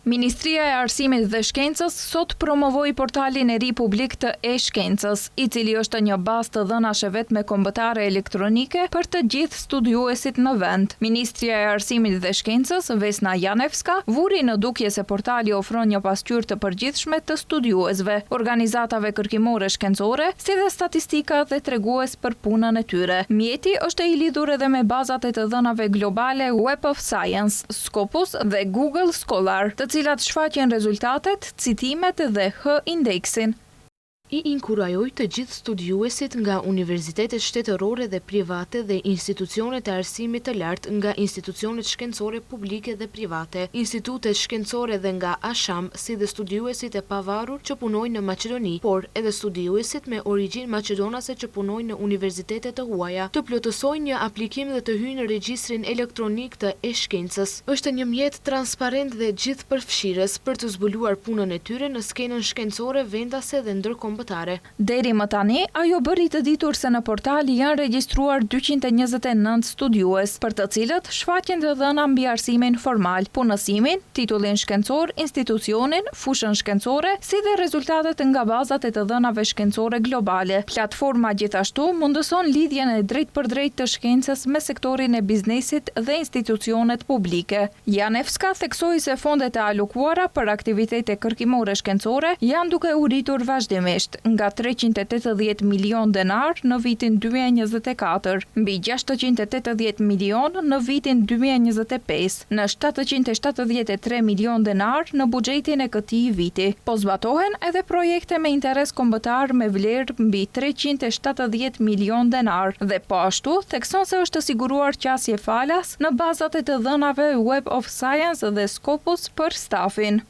Ministria e Arsimit dhe Shkencës sot promovoi portalin e ri publik të e-shkencës, i cili është një bazë të dhënave vetme kombëtare elektronike për të gjithë studiuesit në vend. Ministria e Arsimit dhe Shkencës, Vesna Janevska, vuri në dukje se portali ofron një pasqyrë të përgjithshme të studiuesve, organizatave kërkimore shkencore, si dhe statistika dhe tregues për punën e tyre. Mjeti është i lidhur edhe me bazat e të dhënave globale Web of Science, Scopus dhe Google Scholar, të cilat shfaqen rezultatet, citimet dhe H-indeksin. I inkurajoj të gjithë studiuesit nga universitetet shtetërore dhe private dhe institucionet e arsimit të lartë nga institucionet shkencore publike dhe private, institutet shkencore dhe nga Asham, si dhe studiuesit e pavarur që punojnë në Maqedoni, por edhe studiuesit me origjinë maqedonase që punojnë në universitetet të huaja, të plotësojnë një aplikim dhe të hyjnë në regjistrin elektronik të e-shkencës. Është një mjet transparent dhe gjithëpërfshirës për të zbuluar punën e tyre në skenën shkencore, vendase dhe ndërkombëtare. Deri më tani, ajo bëri të ditur se në portal janë regjistruar 229 studiues, për të cilët shfaqen të dhëna mbi arsimin formal, punësimin, titullin shkencor, institucionin, fushën shkencore, si dhe rezultatet nga bazat e të dhënave shkencore globale. Platforma gjithashtu mundëson lidhjen e drejtpërdrejtë të shkencës me sektorin e biznesit dhe institucionet publike. Janevska theksoi se fondet e alokuara për aktivitete kërkimore shkencore janë duke u rritur vazhdimisht, nga 380 milion denar në vitin 2024, mbi 680 milion në vitin 2025, në 773 milion denar në buxhetin e këtij viti. Po zbatohen edhe projekte me interes kombëtar me vlerë mbi 370 milion denar dhe po ashtu thekson se është siguruar qasje falas në bazat e të dhënave Web of Science dhe Scopus për stafin.